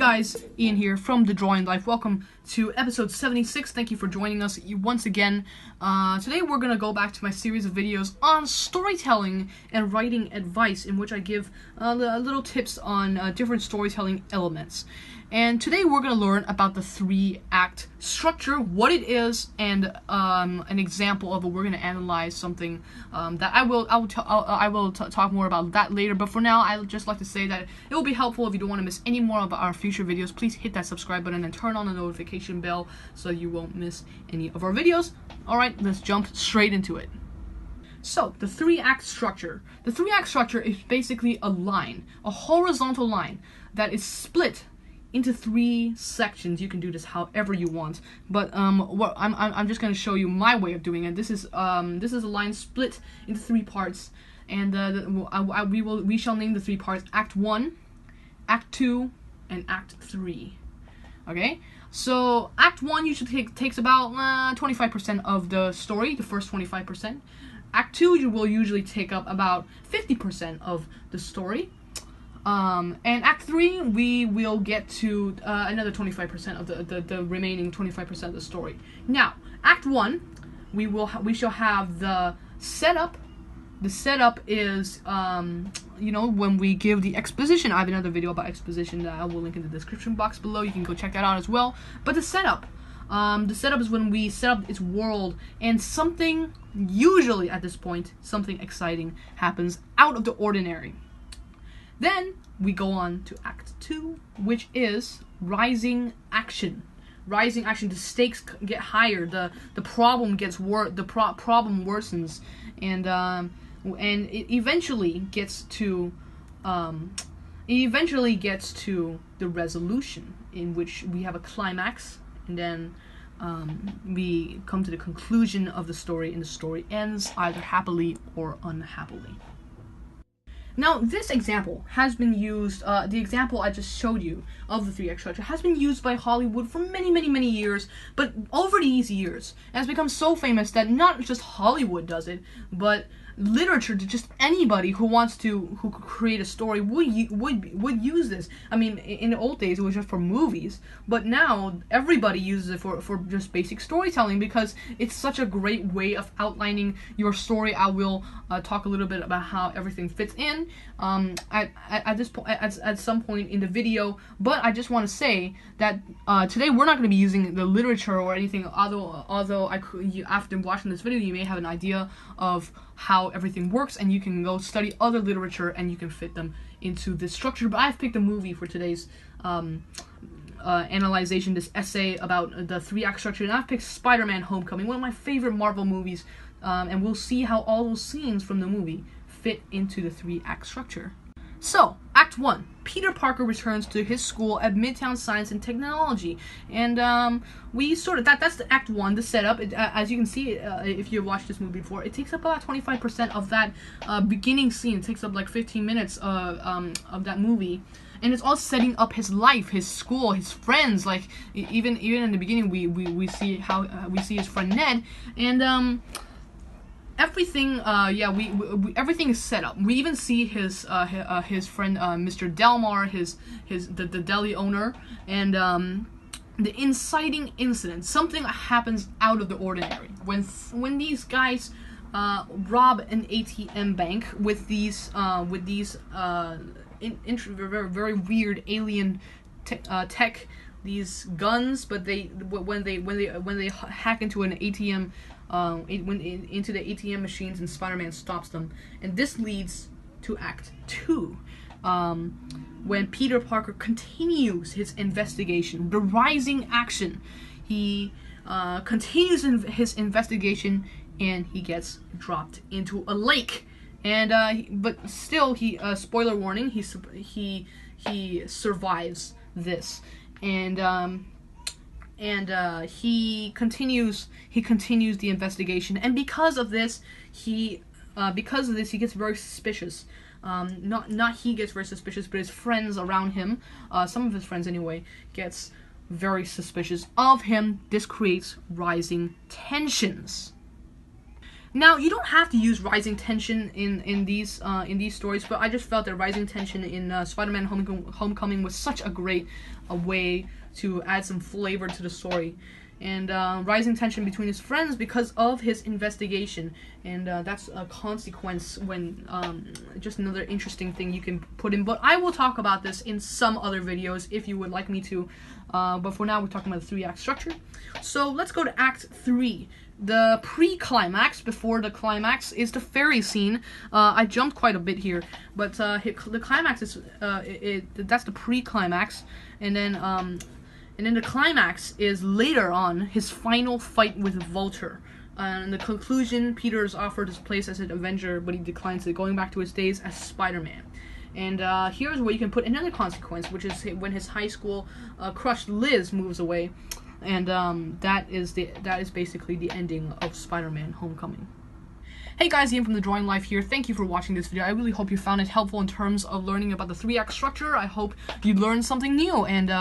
guys, Ian here from The Drawing Life. Welcome to episode 76. Thank you for joining us once again. Today we're going to go back to my series of videos on storytelling and writing advice, in which I give little tips on different storytelling elements. And today we're going to learn about the 3-act structure, what it is, and an example of it. We're going to analyze something that I will talk more about that later. But for now, I would just like to say that it will be helpful if you don't want to miss any more of our future videos. Please hit that subscribe button and turn on the notification bell so you won't miss any of our videos. All right, let's jump straight into it. So, the 3-act structure. The 3-act structure is basically a line, a horizontal line that is split into 3 sections. You can do this however you want, but what I'm just going to show you my way of doing it. This is a line split into 3 parts, and we shall name the 3 parts Act 1, Act 2, and Act 3. Okay, so Act 1 usually takes about 25% of the story, the first 25%. Act 2 will usually take up about 50% of the story. And Act 3, we will get to another 25% of the remaining 25% of the story. Now, Act 1, we shall have the setup. The setup is, when we give the exposition. I have another video about exposition that I will link in the description box below. You can go check that out as well. But the setup is when we set up its world, and something, usually at this point, something exciting happens out of the ordinary. Then we go on to Act 2, which is rising action. Rising action. The stakes get higher. The problem gets problem worsens, and it eventually gets to the resolution, in which we have a climax, and then we come to the conclusion of the story, and the story ends either happily or unhappily. Now, this example has been used, the example I just showed you of the 3-act structure has been used by Hollywood for many years, but over these years, it has become so famous that not just Hollywood does it, but literature, just anybody who wants to, who could create a story would use this. I mean, in the old days it was just for movies, but now everybody uses it for just basic storytelling, because it's such a great way of outlining your story. I will talk a little bit about how everything fits in at this point, at some point in the video. But I just want to say that today we're not going to be using the literature or anything. Although after watching this video, you may have an idea of how everything works, and you can go study other literature and you can fit them into this structure. But I've picked a movie for today's analyzation, this essay about the 3-act structure, and I've picked Spider-Man: Homecoming, one of my favorite Marvel movies, and we'll see how all those scenes from the movie fit into the 3-act structure. So, Act 1. Peter Parker returns to his school at Midtown Science and Technology, and that's the Act 1, the setup. As you can see, if you've watched this movie before, it takes up about 25% of that beginning scene. It takes up like 15 minutes of that movie, and it's all setting up his life, his school, his friends. Like even in the beginning, we see how we see his friend Ned, and everything, everything is set up. We even see his friend, Mr. Delmar, the deli owner, and the inciting incident. Something happens out of the ordinary when these guys rob an ATM bank with these very weird alien tech, these guns. But when they hack into an ATM. Into the ATM machines, and Spider-Man stops them, and this leads to Act 2, when Peter Parker continues his investigation, the rising action. He continues his investigation, and he gets dropped into a lake, and but still, spoiler warning, he survives this, and he continues the investigation, and because of this he gets very suspicious. Not he gets very suspicious, but his friends around him, some of his friends anyway, gets very suspicious of him. This creates rising tensions. Now, you don't have to use rising tension in these stories, but I just felt that rising tension in Spider-Man Homecoming was such a great way to add some flavor to the story. And rising tension between his friends because of his investigation, and that's a consequence when just another interesting thing you can put in. But I will talk about this in some other videos if you would like me to. But for now, we're talking about the 3-act structure. So let's go to Act 3. The pre-climax, before the climax, is the fairy scene. I jumped quite a bit here, but the climax is that's the pre-climax, and then the climax is later on, his final fight with Vulture. And in the conclusion, Peter is offered his place as an Avenger, but he declines it, going back to his days as Spider-Man. And here's where you can put another consequence, which is when his high school crush Liz moves away, and that is basically the ending of Spider-Man Homecoming. Hey guys, Ian from The Drawing Life here. Thank you for watching this video. I really hope you found it helpful in terms of learning about the 3-act structure. I hope you learned something new, and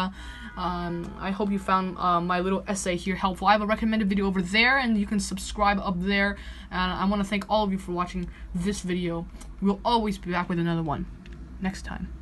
I hope you found my little essay here helpful. I have a recommended video over there, and you can subscribe up there. And I want to thank all of you for watching this video. We'll always be back with another one next time.